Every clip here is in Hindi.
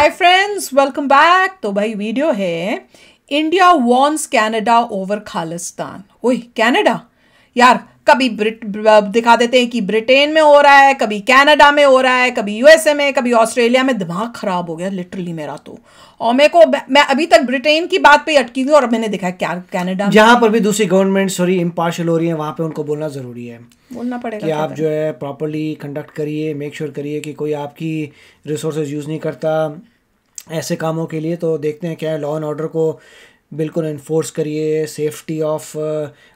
Hi friends, welcome back. तो भाई वीडियो है India wants Canada over Khalistan. ओए कनाडा यार, कभी दिखा देते हैं कि ब्रिटेन में हो रहा है, कभी कनाडा में हो रहा है, कभी यूएसए में, कभी ऑस्ट्रेलिया में। दिमाग खराब हो गया लिटरली मेरा तो। और मैं अभी तक ब्रिटेन की बात पे अटकी थी और अब मैंने देखा क्या कनाडा में जहाँ पर भी दूसरी गवर्नमेंट इम्पार्शियल हो रही है वहाँ पे उनको बोलना ज़रूरी है, बोलना पड़ेगा कि आप जो है प्रॉपर्ली कंडक्ट करिए, मेक श्योर करिए कि कोई आपकी रिसोर्सेज यूज़ नहीं करता ऐसे कामों के लिए। तो देखते हैं क्या है, लॉ एंड ऑर्डर को बिल्कुल इन्फोर्स करिए, सेफ्टी ऑफ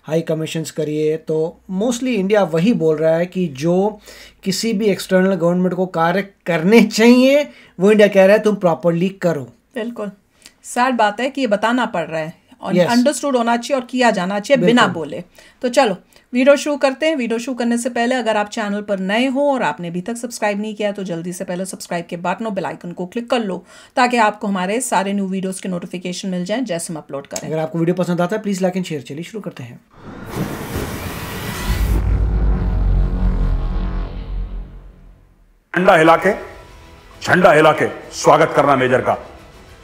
हाई कमीशंस करिए। तो मोस्टली इंडिया वही बोल रहा है कि जो किसी भी एक्सटर्नल गवर्नमेंट को कार्य करने चाहिए वो इंडिया कह रहा है तुम प्रॉपर्ली करो। बिल्कुल सैड बात है कि ये बताना पड़ रहा है और अंडरस्टूड होना चाहिए और किया जाना चाहिए बिना बोले। तो चलो वीडियो शुरू करते हैं। वीडियो शुरू करने से पहले अगर आप चैनल पर नए हो और आपने अभी तक सब्सक्राइब नहीं किया तो जल्दी से पहले सब्सक्राइब के बटन और बेल आइकन को क्लिक कर लो ताकि आपको हमारे सारे न्यू वीडियोस के नोटिफिकेशन मिल जाएं जैसे हम अपलोड करें। अगर आपको वीडियो पसंद आता है प्लीज़ लाइक एंड शेयर। चलिए शुरू करते हैं। झंडा हिला के स्वागत करना मेजर का।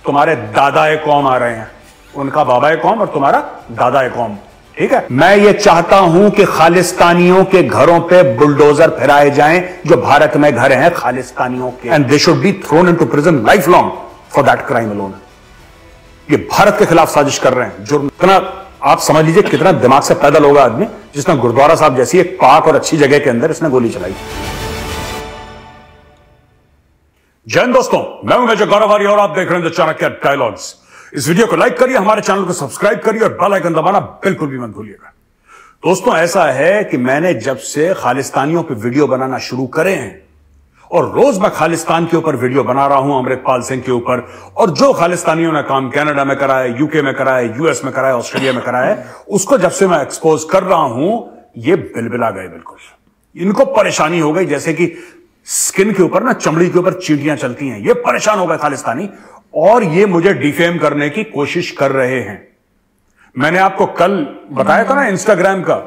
तुम्हारे दादा कौम आ रहे हैं, उनका बाबा कौम और तुम्हारा दादा कौम, ठीक है। मैं ये चाहता हूं कि खालिस्तानियों के घरों पे बुलडोजर फिराए जाएं जो भारत में घर हैं खालिस्तानियों के, and they should be thrown into prison life long for that crime alone. ये भारत के खिलाफ साजिश कर रहे हैं। जो इतना आप समझ लीजिए कितना दिमाग से पैदल होगा आदमी जिसने गुरुद्वारा साहब जैसी एक पाक और अच्छी जगह के अंदर इसने गोली चलाई। जय हिंद दोस्तों, मैं हूं मेजर गौरव आर्य और आप देख रहे हैं द चाणक्य डायलॉग्स। इस वीडियो को लाइक करिए, हमारे चैनल को सब्सक्राइब करिए और बेल आइकन दबाना बिल्कुल भी मत भूलिएगा। दोस्तों ऐसा है कि मैंने जब से खालिस्तानियों पे वीडियो बनाना शुरू करे हैं और रोज मैं खालिस्तान के ऊपर वीडियो बना रहा हूं, अमृतपाल सिंह के ऊपर, और जो खालिस्तानियों ने काम कनाडा में करा है, यूके में करा है, यूएस में करा है, ऑस्ट्रेलिया में करा है, उसको जब से मैं एक्सपोज कर रहा हूं ये बिलबिला गए। बिल्कुल इनको परेशानी हो गई, जैसे कि स्किन के ऊपर ना, चमड़ी के ऊपर चींटियां चलती हैं। ये परेशान हो गए खालिस्तानी और ये मुझे डिफेम करने की कोशिश कर रहे हैं। मैंने आपको कल बताया था ना इंस्टाग्राम का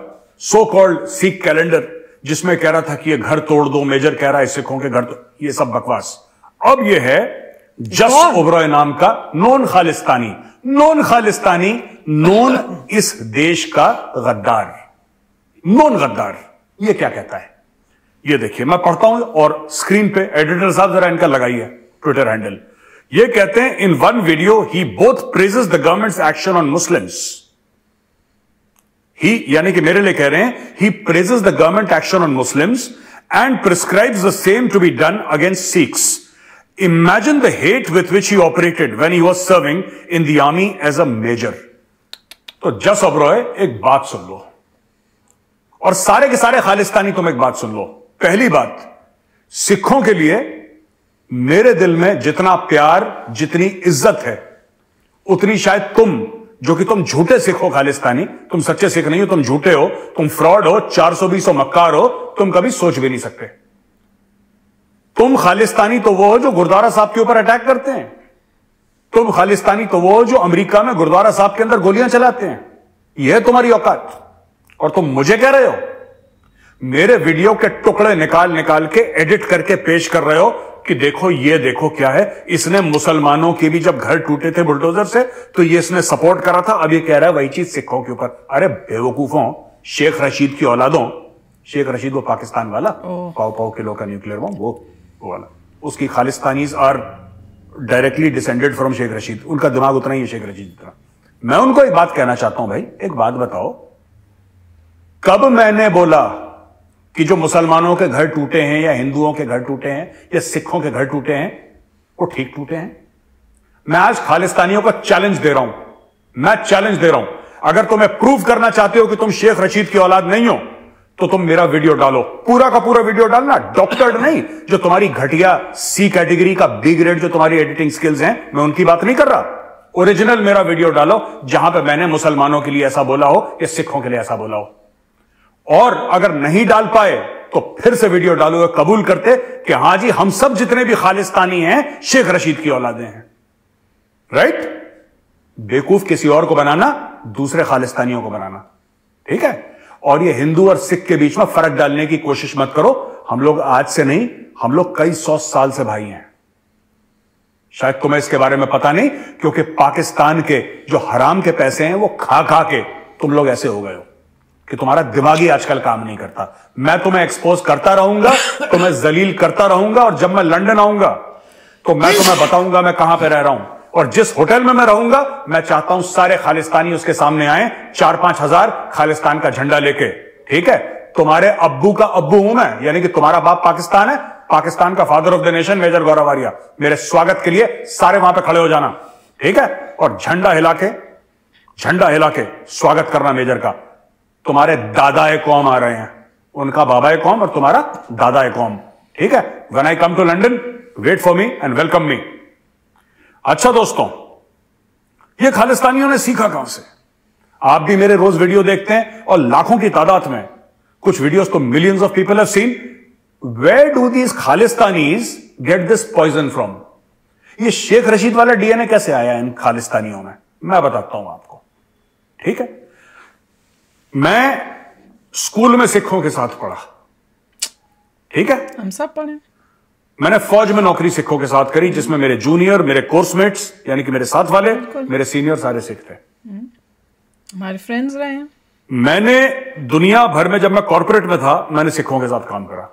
सो कॉल्ड सिख कैलेंडर, जिसमें कह रहा था कि ये घर तोड़ दो, मेजर कह रहा है सिखों के घर तो, ये सब बकवास। अब ये है जस ओबरॉय नाम का नॉन खालिस्तानी, नॉन इस देश का गद्दार, नॉन गद्दार। ये क्या कहता है ये देखिए, मैं पढ़ता हूं और स्क्रीन पे एडिटर साहब जरा इनका लगाइए ट्विटर हैंडल। ये कहते हैं in one video he both praises the government's action on Muslims. He यानी कि मेरे लिए कह रहे हैं, he praises the government action on Muslims and prescribes the same to be done against Sikhs. Imagine the hate with which he operated when he was serving in the army as a major. तो जस ओबरॉय एक बात सुन लो और सारे के सारे खालिस्तानी तुम एक बात सुन लो। पहली बात, सिखों के लिए मेरे दिल में जितना प्यार, जितनी इज्जत है, उतनी शायद तुम, जो कि तुम झूठे सिख हो खालिस्तानी, तुम सच्चे सिख नहीं हो, तुम झूठे हो, तुम फ्रॉड हो, 420 मक्कार हो, तुम कभी सोच भी नहीं सकते। तुम खालिस्तानी तो वो हो जो गुरुद्वारा साहब के ऊपर अटैक करते हैं। तुम खालिस्तानी तो वो हो जो अमेरिका में गुरुद्वारा साहब के अंदर गोलियां चलाते हैं। यह है तुम्हारी औकात और तुम मुझे कह रहे हो, मेरे वीडियो के टुकड़े निकाल निकाल के एडिट करके पेश कर रहे हो कि देखो ये देखो क्या है, इसने मुसलमानों के भी जब घर टूटे थे बुलडोजर से तो ये इसने सपोर्ट करा था, अब ये कह रहा है वही चीज सिखों के ऊपर। अरे बेवकूफों, शेख रशीद की औलादों, शेख रशीद वो पाकिस्तान वाला, पाव किलो का न्यूक्लियर बम, वो वाला, उसकी Khalistanis are directly descended from Sheikh Rashid. उनका दिमाग उतना ही है शेख रशीद जितना। मैं उनको एक बात कहना चाहता हूं, भाई एक बात बताओ, कब मैंने बोला कि जो मुसलमानों के घर टूटे हैं या हिंदुओं के घर टूटे हैं या सिखों के घर टूटे हैं वो ठीक टूटे हैं? मैं आज खालिस्तानियों का चैलेंज दे रहा हूं, मैं चैलेंज दे रहा हूं, अगर तुम्हें प्रूव करना चाहते हो कि तुम शेख रशीद की औलाद नहीं हो तो तुम मेरा वीडियो डालो, पूरा का पूरा वीडियो डालना, डॉक्टर्ड नहीं, जो तुम्हारी घटिया सी कैटेगरी का बी ग्रेड जो तुम्हारी एडिटिंग स्किल्स हैं, मैं उनकी बात नहीं कर रहा। ओरिजिनल मेरा वीडियो डालो जहां पे मैंने मुसलमानों के लिए ऐसा बोला हो या सिखों के लिए ऐसा बोला हो। और अगर नहीं डाल पाए तो फिर से वीडियो डालो, कबूल करते कि हां जी हम सब जितने भी खालिस्तानी हैं शेख रशीद की औलादें हैं। राइट? बेवकूफ किसी और को बनाना, दूसरे खालिस्तानियों को बनाना, ठीक है। और ये हिंदू और सिख के बीच में फर्क डालने की कोशिश मत करो। हम लोग आज से नहीं, हम लोग कई 100 साल से भाई हैं। शायद तुम्हें इसके बारे में पता नहीं, क्योंकि पाकिस्तान के जो हराम के पैसे हैं वो खा खा के तुम लोग ऐसे हो गए हो कि तुम्हारा दिमाग ही आजकल काम नहीं करता। मैं तुम्हें एक्सपोज करता रहूंगा, तुम्हें जलील करता रहूंगा, और जब मैं लंदन आऊंगा तो मैं तुम्हें बताऊंगा मैं कहां पे रह रहा हूं, और जिस होटल में मैं रहूंगा मैं चाहता हूं सारे खालिस्तानी उसके सामने आए 4-5 हजार खालिस्तान का झंडा लेके। ठीक है, तुम्हारे अब्बू का अब्बू हूं मैं, यानी कि तुम्हारा बाप पाकिस्तान है, पाकिस्तान का father of the nation major Gaurav Arya. मेरे स्वागत के लिए सारे वहां पे खड़े हो जाना, ठीक है, और झंडा हिला के स्वागत करना मेजर का। तुम्हारे दादा कौम आ रहे हैं, उनका बाबा कौम और तुम्हारा दादा कौम। ठीक है, when I come to London wait for me and welcome me. अच्छा दोस्तों, ये खालिस्तानियों ने सीखा कहां से? आप भी मेरे रोज वीडियो देखते हैं और लाखों की तादाद में, कुछ वीडियोस तो millions of people have seen. Where do these Khalistanis get this poison from? ये शेख रशीद वाला डीएनए कैसे आया इन खालिस्तानियों में? मैं बताता हूं आपको। ठीक है, मैं स्कूल में सिखों के साथ पढ़ा, ठीक है, हम सब पढ़े। मैंने फौज में नौकरी सिखों के साथ करी, जिसमें मेरे जूनियर, मेरे कोर्समेट्स यानी कि मेरे साथ वाले, मेरे सीनियर सारे सिख थे, हमारे फ्रेंड्स रहे हैं। मैंने दुनिया भर में, जब मैं कॉर्पोरेट में था, मैंने सिखों के साथ काम करा।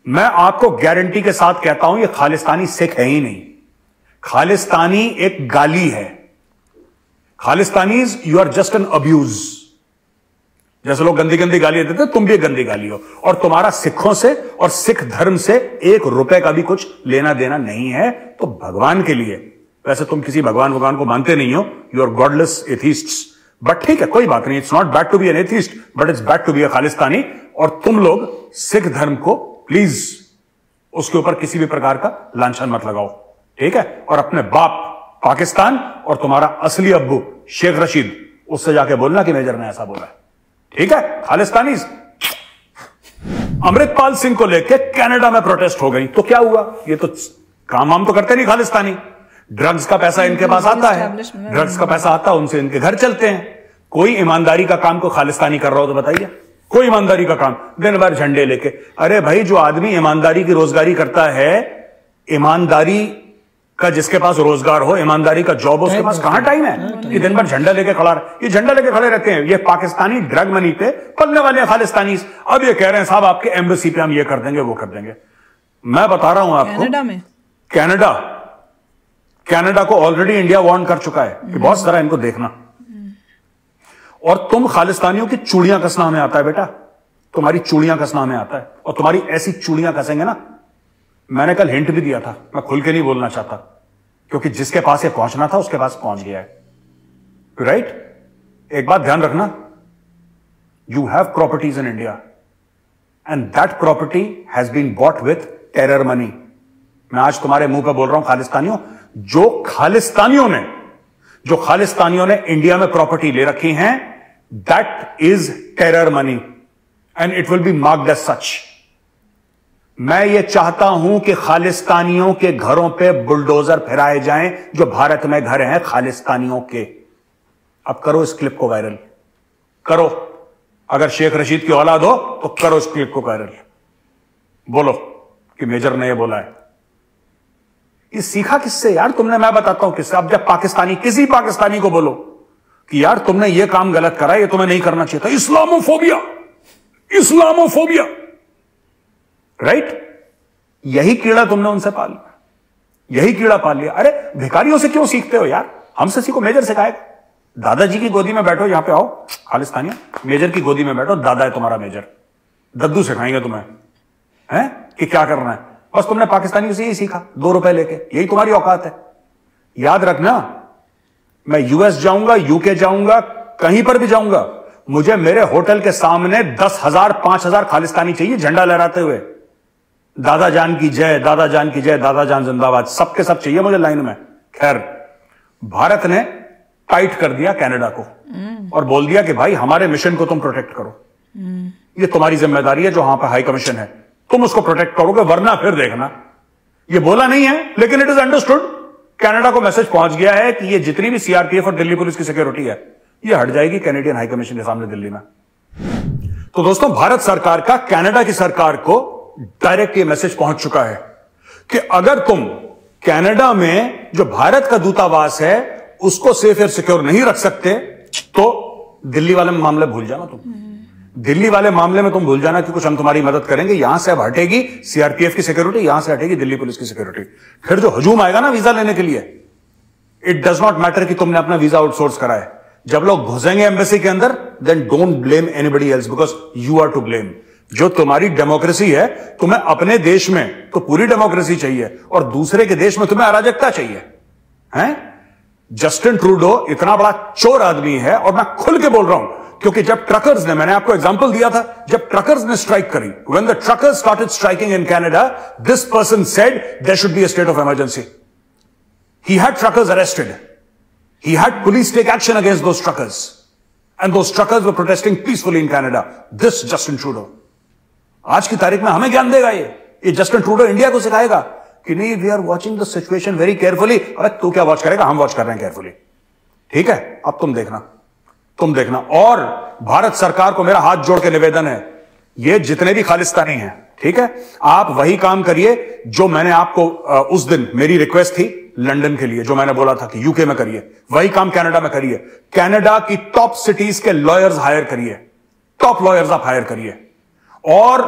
मैं आपको गारंटी के साथ कहता हूं, ये खालिस्तानी सिख है ही नहीं। खालिस्तानी एक गाली है। Khalistanis you are just an abuse. जैसे लोग गंदी गंदी गाली देते हैं, तुम भी एक गंदी गाली हो, और तुम्हारा सिखों से और सिख धर्म से 1 रुपए का भी कुछ लेना देना नहीं है। तो भगवान के लिए, वैसे तुम किसी भगवान को मानते नहीं हो, you are godless atheists, but ठीक है, कोई बात नहीं, it's not bad to be an atheist, but it's bad to be a Khalistani. और तुम लोग सिख धर्म को प्लीज उसके ऊपर किसी भी प्रकार का लांछन मत लगाओ, ठीक है, और अपने बाप पाकिस्तान और तुम्हारा असली अब्बू शेख रशीद, उससे जाके बोलना कि मेजर ने ऐसा बोला है, ठीक है। खालिस्तानी अमृतपाल सिंह को लेके कनाडा में प्रोटेस्ट हो गई, तो क्या हुआ? ये तो काम वाम तो करते नहीं खालिस्तानी, ड्रग्स का पैसा इनके पास आता है, ड्रग्स का पैसा आता है, उनसे इनके घर चलते हैं। कोई ईमानदारी का काम को खालिस्तानी कर रहा हो तो बताइए, कोई ईमानदारी का काम, दिन भर झंडे लेके। अरे भाई, जो आदमी ईमानदारी की रोजगारी करता है, ईमानदारी का जिसके पास रोजगार हो, ईमानदारी का जॉब हो, उसके पास कहां टाइम है कि दिन भर झंडा लेके खड़ा रहे? ये झंडा लेके खड़े रहते हैं, ये पाकिस्तानी ड्रग मनी पे पलने वाले हैं खालिस्तानी। अब ये कह रहे हैं साहब आपके एम्बेसी पे हम ये कर देंगे, वो कर देंगे। मैं बता रहा हूं आपको, कनाडा में, कनाडा को ऑलरेडी इंडिया वार्न कर चुका है कि बहुत सारा इनको देखना। और तुम खालिस्तानियों की चूड़ियां कसना हमें आता है बेटा, तुम्हारी चूड़ियां कसना हमें आता है, और तुम्हारी ऐसी चूड़ियां कसेंगे ना। मैंने कल हिंट भी दिया था, मैं खुल के नहीं बोलना चाहता, क्योंकि जिसके पास ये पहुंचना था उसके पास पहुंच गया है, राइट। एक बात ध्यान रखना, you have properties in India and that property has been bought with terror money. मैं आज तुम्हारे मुंह पर बोल रहा हूं खालिस्तानियों, जो खालिस्तानियों ने इंडिया में प्रॉपर्टी ले रखी हैं, that is terror money and it will be marked as such. मैं ये चाहता हूं कि खालिस्तानियों के घरों पे बुलडोजर फिराए जाएं, जो भारत में घर हैं खालिस्तानियों के। अब करो इस क्लिप को वायरल, करो। अगर शेख रशीद की औलाद हो तो करो इस क्लिप को वायरल, बोलो कि मेजर ने ये बोला है। ये सीखा किससे यार तुमने? मैं बताता हूं किससे। अब जब किसी पाकिस्तानी को बोलो कि यार तुमने ये काम गलत करा, ये तुम्हें नहीं करना चाहिए था, इस्लामोफोबिया, राइट। यही कीड़ा तुमने उनसे पाल लिया, यही कीड़ा पाल लिया। अरे भिखारियों से क्यों सीखते हो यार? हमसे सीखो, मेजर सिखाएगा। दादाजी की गोदी में बैठो, यहां पे आओ खालिस्तानियों, मेजर की गोदी में बैठो, दादा है तुम्हारा मेजर, दद्दू सिखाएंगे तुम्हें हैं कि क्या करना है। बस तुमने पाकिस्तानियों से यही सीखा, 2 रुपए लेके, यही तुम्हारी औकात है। याद रखना, मैं यूएस जाऊंगा, यूके जाऊंगा, कहीं पर भी जाऊंगा, मुझे मेरे होटल के सामने 10,000 5,000 खालिस्तानी चाहिए झंडा लहराते हुए, दादा जान की जय, दादा जान की जय, दादा जान जिंदाबाद, सबके सब चाहिए मुझे लाइन में। खैर, भारत ने टाइट कर दिया कनाडा को और बोल दिया कि भाई हमारे मिशन को तुम प्रोटेक्ट करो, ये तुम्हारी जिम्मेदारी है, जो वहां पर हाई कमीशन है, तुम उसको प्रोटेक्ट करोगे, वरना फिर देखना। ये बोला नहीं है, लेकिन इट इज अंडरस्टूड। कनाडा को मैसेज पहुंच गया है कि ये जितनी भी सीआरपीएफ और दिल्ली पुलिस की सिक्योरिटी है, ये हट जाएगी कैनेडियन हाई कमीशन के सामने दिल्ली में। तो दोस्तों, भारत सरकार का कनाडा की सरकार को डायरेक्ट ये मैसेज पहुंच चुका है कि अगर तुम कनाडा में जो भारत का दूतावास है उसको सेफ और सिक्योर नहीं रख सकते, तो दिल्ली वाले मामले भूल जाना तुम। दिल्ली वाले मामले में तुम भूल जाना कि कुछ हम तुम्हारी मदद करेंगे। यहां से अब हटेगी सीआरपीएफ की सिक्योरिटी, यहां से हटेगी दिल्ली पुलिस की सिक्योरिटी। फिर जो हजूम आएगा ना वीजा लेने के लिए, इट डज नॉट मैटर कि तुमने अपना वीजा आउटसोर्स करा है। जब लोग घुसेंगे एम्बेसी के अंदर, then don't blame anybody else, because you are to blame. जो तुम्हारी डेमोक्रेसी है, तुम्हें अपने देश में तो पूरी डेमोक्रेसी चाहिए और दूसरे के देश में तुम्हें अराजकता चाहिए, हैं? जस्टिन ट्रूडो इतना बड़ा चोर आदमी है, और मैं खुल के बोल रहा हूं क्योंकि जब ट्रकर्स ने, मैंने आपको एग्जांपल दिया था, जब ट्रकर्स ने स्ट्राइक करी, when the truckers started striking in Canada, this person said there should be a state of emergency. He had truckers arrested. He had police take action against those truckers. And those truckers were protesting peacefully in Canada. This Justin Trudeau. आज की तारीख में हमें ज्ञान देगा ये जस्टिन ट्रूडो इंडिया को सिखाएगा कि नहीं, we are watching the situation very carefully. अरे तू क्या वॉच करेगा, हम वॉच कर रहे हैं केयरफुली, ठीक है? अब तुम देखना। और भारत सरकार को मेरा हाथ जोड़ के निवेदन है, ये जितने भी खालिस्तानी हैं, ठीक है, आप वही काम करिए जो मैंने आपको उस दिन मेरी रिक्वेस्ट थी लंदन के लिए, जो मैंने बोला था कि यूके में करिए, वही काम कनाडा में करिए। कनाडा की टॉप सिटीज के लॉयर्स हायर करिए, टॉप लॉयर्स आप हायर करिए। और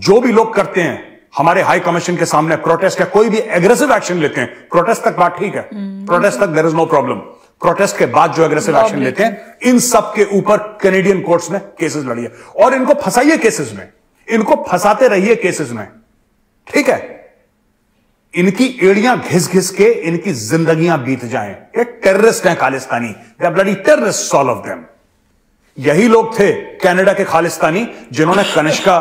जो भी लोग करते हैं हमारे हाई कमीशन के सामने प्रोटेस्ट या कोई भी एग्रेसिव एक्शन लेते हैं, प्रोटेस्ट तक बात ठीक है, प्रोटेस्ट तक there is no problem, protest के बाद जो एग्रेसिव एक्शन लेते हैं, इन सब के ऊपर कैनेडियन कोर्ट्स में केसेस लड़िए और इनको फंसाइए केसेस में, इनको फंसाते रहिए केसेस में, ठीक है? इनकी एड़ियां घिस घिस के इनकी जिंदगियां बीत जाएं। ये टेररिस्ट हैं Khalistani, they are bloody terrorists all of them. यही लोग थे कनाडा के खालिस्तानी जिन्होंने कनिष्का,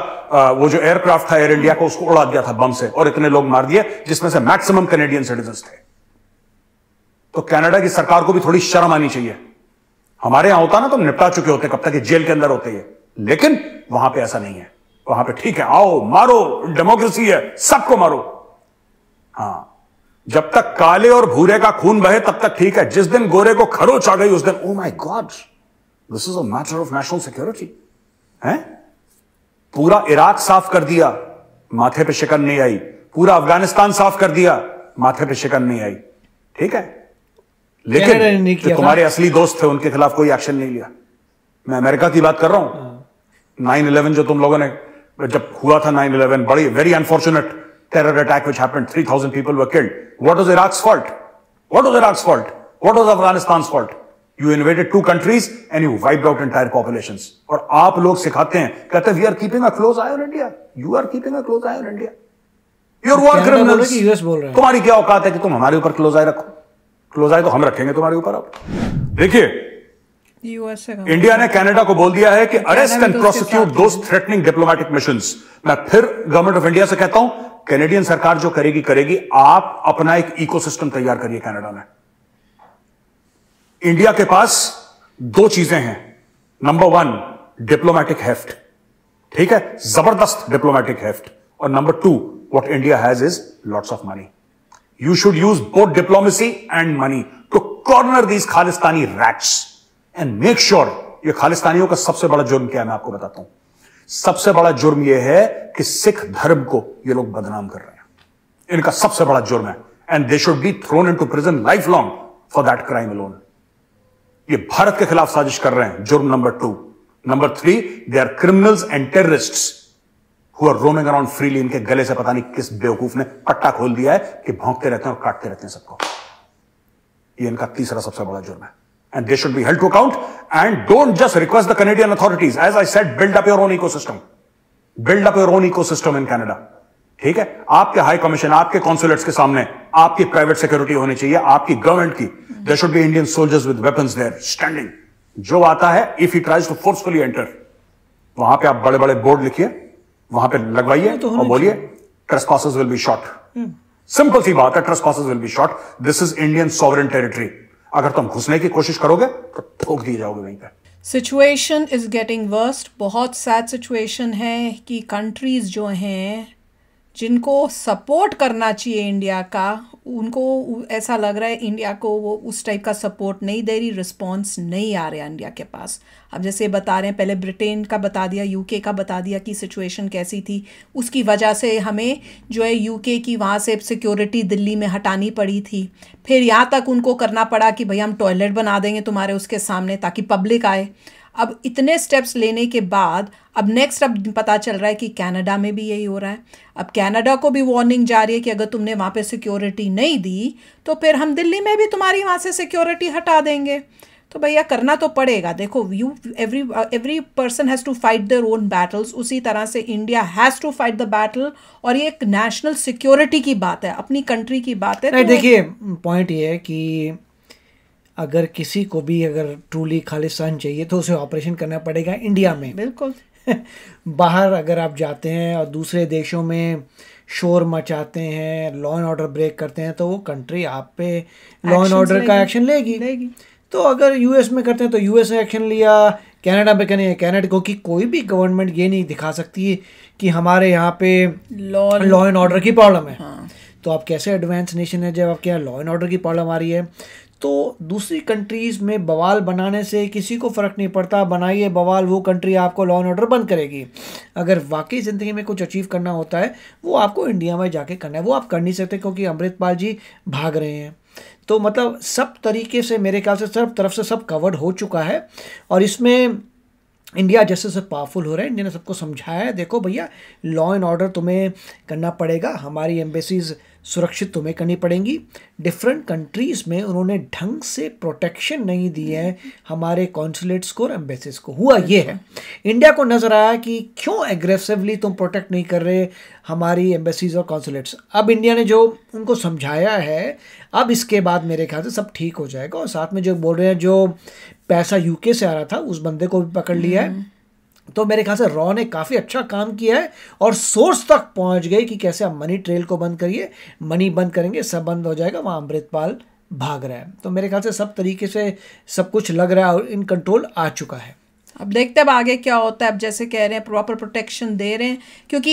वो जो एयरक्राफ्ट था एयर इंडिया का, उसको उड़ा दिया था बम से और इतने लोग मार दिए, जिसमें से मैक्सिमम कैनेडियन सिटीजन्स थे। तो कनाडा की सरकार को भी थोड़ी शर्म आनी चाहिए। हमारे यहां होता ना तो निपटा चुके होते, कब तक ये जेल के अंदर होते हैं, लेकिन वहां पे ऐसा नहीं है। वहां पे ठीक है, आओ मारो, डेमोक्रेसी है, सबको मारो। हाँ, जब तक काले और भूरे का खून बहे तब तक ठीक है। जिस दिन गोरे को खरोच आ गई उस दिन, oh my God, this is a matter of national security है। पूरा इराक साफ कर दिया, माथे पे शिकन नहीं आई। पूरा अफगानिस्तान साफ कर दिया, माथे पे शिकन नहीं आई, ठीक है? लेकिन जो तुम्हारे असली दोस्त थे उनके खिलाफ कोई एक्शन नहीं लिया। मैं अमेरिका की बात कर रहा हूं। 9/11 जो तुम लोगों ने, जब हुआ था 9/11, बड़ी very unfortunate terror attack which happened, 3,000 people were killed. What was Iraq's fault? What was Iraq's fault? What was Afghanistan's fault? You invaded 2 countries and you wiped out entire populations. और आप लोग सिखाते हैं, कहते हैं we are keeping a close eye on India. You are keeping a close eye on India. You're war criminals. US बोल रहे हैं। तुम्हारी क्या औकात है कि तुम हमारे ऊपर क्लोज आई रखो? क्लोज आई तो हम रखेंगे तुम्हारे ऊपर। अब देखिए, इंडिया ने कनाडा को बोल दिया है कि arrest and prosecute those threatening diplomatic missions. मैं फिर गवर्नमेंट ऑफ इंडिया से कहता हूं, कैनेडियन सरकार जो करेगी, आप अपना एक इकोसिस्टम तैयार करिए कनाडा में। इंडिया के पास 2 चीजें हैं। नंबर 1, डिप्लोमेटिक हेफ्ट, ठीक है, जबरदस्त डिप्लोमेटिक हेफ्ट। और number 2, what India has is lots of money. You should use both diplomacy and money to corner these Khalistani rats and make sure. ये खालिस्तानियों का सबसे बड़ा जुर्म क्या है मैं आपको बताता हूं। सबसे बड़ा जुर्म यह है कि सिख धर्म को ये लोग बदनाम कर रहे हैं। इनका सबसे बड़ा जुर्म है, and they should be thrown into prison life long for that crime alone. ये भारत के खिलाफ साजिश कर रहे हैं, जुर्म number 2। Number 3, they are criminals and terrorists who are roaming around freely. इनके गले से पता नहीं किस बेवकूफ ने पट्टा खोल दिया है कि भौंकते रहते हैं और काटते रहते हैं सबको। ये इनका तीसरा सबसे बड़ा जुर्म है, and they should be held to account. And don't just request the Canadian authorities. As I said, build up your own ecosystem. Build up your own ecosystem in Canada. ठीक है? आपके हाई कमीशन, आपके कॉन्सुलेट्स के सामने आपकी प्राइवेट सिक्योरिटी होनी चाहिए, आपकी गवर्नमेंट की। There should be Indian soldiers with weapons there, standing. जो आता है, if he tries to forcefully enter, वहां पे आप बड़े बड़े बोर्ड लिखिए, वहां पे लगवाइए और बोलिए, trespassers will be shot. Simple सी बात है, trespassers will be shot. This is Indian sovereign territory. अगर तुम घुसने की कोशिश करोगे तो ठोक दिए जाओगे वहीं पे। Situation is getting worst. बहुत सैड सिचुएशन है कि कंट्रीज जो हैं जिनको सपोर्ट करना चाहिए इंडिया का, उनको ऐसा लग रहा है इंडिया को वो उस टाइप का सपोर्ट नहीं दे रही, रिस्पॉन्स नहीं आ रहा इंडिया के पास। अब जैसे बता रहे हैं, पहले ब्रिटेन का बता दिया, यूके का बता दिया कि सिचुएशन कैसी थी, उसकी वजह से हमें जो है यूके की वहाँ से सिक्योरिटी दिल्ली में हटानी पड़ी थी। फिर यहाँ तक उनको करना पड़ा कि भैया हम टॉयलेट बना देंगे तुम्हारे उसके सामने ताकि पब्लिक आए। अब इतने स्टेप्स लेने के बाद अब नेक्स्ट अब पता चल रहा है कि कनाडा में भी यही हो रहा है। अब कनाडा को भी वार्निंग जा रही है कि अगर तुमने वहाँ पे सिक्योरिटी नहीं दी तो फिर हम दिल्ली में भी तुम्हारी वहाँ से सिक्योरिटी हटा देंगे। तो भैया करना तो पड़ेगा। देखो every person has to fight their own battles, उसी तरह से India has to fight the battle. और ये एक नेशनल सिक्योरिटी की बात है, अपनी कंट्री की बात है। देखिए पॉइंट ये है कि अगर किसी को भी अगर ट्रूली खालिस्तान चाहिए तो उसे ऑपरेशन करना पड़ेगा इंडिया में। बिल्कुल। बाहर अगर आप जाते हैं और दूसरे देशों में शोर मचाते हैं, लॉ एंड ऑर्डर ब्रेक करते हैं, तो वो कंट्री आप पे लॉ एंड ऑर्डर का एक्शन लेगी। तो अगर यूएस में करते हैं तो यूएस ने एक्शन लिया, कनाडा में करें कनाडा को, कि कोई भी गवर्नमेंट ये नहीं दिखा सकती कि हमारे यहाँ पे लॉ एंड ऑर्डर की प्रॉब्लम है। तो आप कैसे एडवांस नेशन है जब आपके यहाँ लॉ एंड ऑर्डर की प्रॉब्लम आ रही है। तो दूसरी कंट्रीज़ में बवाल बनाने से किसी को फ़र्क नहीं पड़ता, बनाइए बवाल, वो कंट्री आपको लॉ एंड ऑर्डर बंद करेगी। अगर वाकई ज़िंदगी में कुछ अचीव करना होता है वो आपको इंडिया में जाके करना है, वो आप कर नहीं सकते क्योंकि अमृतपाल जी भाग रहे हैं। तो मतलब सब तरीके से मेरे ख्याल से सब तरफ से सब कवर्ड हो चुका है। और इसमें इंडिया जैसे से पावरफुल हो रहा है, इंडिया ने सबको समझाया है, देखो भैया लॉ एंड ऑर्डर तुम्हें करना पड़ेगा, हमारी एम्बेसीज सुरक्षित तुम्हें करनी पड़ेंगी। डिफरेंट कंट्रीज़ में उन्होंने ढंग से प्रोटेक्शन नहीं दी है हमारे कॉन्सुलेट्स को और एम्बेसीज को। हुआ ये है, इंडिया को नज़र आया कि क्यों एग्रेसिवली तुम प्रोटेक्ट नहीं कर रहे हमारी एम्बेसीज और कॉन्सुलेट्स। अब इंडिया ने जो उनको समझाया है, अब इसके बाद मेरे ख्याल से सब ठीक हो जाएगा। और साथ में जो बोल रहे हैं जो पैसा यूके से आ रहा था उस बंदे को भी पकड़ लिया है। तो मेरे ख्याल से रॉ ने काफ़ी अच्छा काम किया है और सोर्स तक पहुंच गए कि कैसे आप मनी ट्रेल को बंद करिए, मनी बंद करेंगे सब बंद हो जाएगा, वहाँ अमृतपाल भाग रहा है। तो मेरे ख्याल से सब तरीके से सब कुछ लग रहा है और इन कंट्रोल आ चुका है। अब देखते हैं अब आगे क्या होता है। अब जैसे कह रहे हैं प्रॉपर प्रोटेक्शन दे रहे हैं, क्योंकि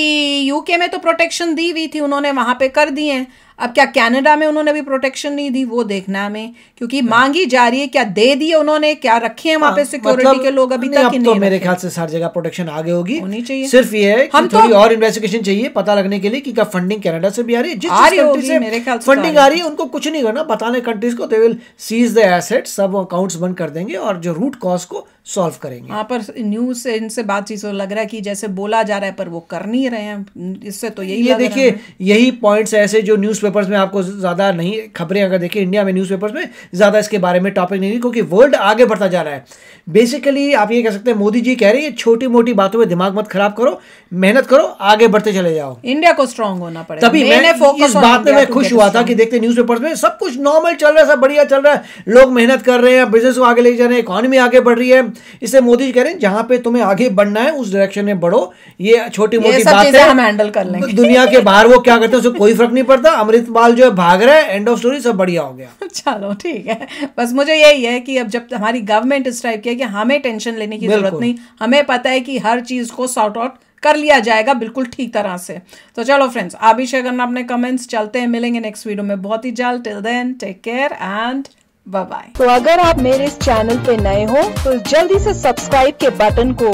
यूके में तो प्रोटेक्शन दी हुई थी उन्होंने, वहाँ पे कर दिए हैं। अब क्या कनाडा में उन्होंने भी प्रोटेक्शन नहीं दी, वो देखना हमें, क्योंकि मांगी जा रही है। क्या दे दिए उन्होंने, क्या रखे हैं वहाँ पे सिक्योरिटी के लोग अभी तक? तो मेरे ख्याल से हर जगह प्रोटेक्शन आगे होगी, होनी चाहिए। सिर्फ ये है कि थोड़ी और इन्वेस्टिगेशन चाहिए पता लगने के लिए कि क्या फंडिंग कनाडा से भी आ रही है। जिस कंट्री से मेरे ख्याल से फंडिंग आ रही है उनको कुछ नहीं करना, बताने कंट्रीज को, they will cease the assets, सब अकाउंट्स बंद कर देंगे और जो रूट कॉज को सॉल्व करेंगे। वहाँ पर न्यूज से इनसे बातचीत से लग रहा है कि जैसे बोला जा रहा है पर वो कर नहीं रहे हैं। इससे तो यही देखिए यही पॉइंट्स ऐसे जो न्यूज़पेपर्स में आपको ज़्यादा नहीं खबरें, अगर देखिए इंडिया में न्यूज़पेपर्स में ज़्यादा इसके बारे में टॉपिक नहीं, क्योंकि वर्ल्ड आगे बढ़ता जा रहा है। बेसिकली आप ये कह सकते हैं मोदी जी कह रहे हैं छोटी मोटी बातों में दिमाग मत खराब करो, मेहनत करो, आगे बढ़ते चले जाओ। इंडिया को स्ट्रांग होना पड़ेगा। तभी मैं इस बात में मैं खुश हुआ था कि देखते न्यूज़पेपर्स में सब कुछ नॉर्मल चल रहा है, सब बढ़िया चल रहा है, लोग मेहनत कर रहे हैं, बिजनेस को आगे ले जा रहे हैं, इकॉनमी आगे बढ़ रही है। इससे मोदी जी कह रहे हैं जहां पे तुम्हें आगे बढ़ना है उस डायरेक्शन में बढ़ो, ये छोटी मोटी बातें हम हैंडल कर लेंगे। दुनिया के बाहर वो क्या करते हैं उससे कोई फर्क नहीं पड़ता। अमृतपाल जो है भाग रहा है, एंड ऑफ स्टोरी, सब बढ़िया हो गया। चलो ठीक है, बस मुझे यही है कि अब जब हमारी गवर्नमेंट इस टाइप की है कि हमें टेंशन लेने की जरूरत नहीं, हमें पता है कि हर चीज को सॉर्ट आउट कर लिया जाएगा बिल्कुल ठीक तरह से। तो चलो फ्रेंड्स, आप भी शेयर करना अपने कमेंट्स। चलते हैं, मिलेंगे नेक्स्ट वीडियो में बहुत ही जल्द। Till then take care and bye bye. तो अगर आप मेरे इस चैनल पे नए हो तो जल्दी से सब्सक्राइब के बटन को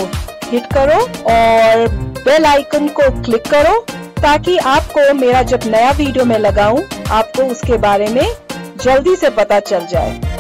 हिट करो और बेल आइकन को क्लिक करो ताकि आपको मेरा जब नया वीडियो मैं लगाऊं आपको उसके बारे में जल्दी से पता चल जाए।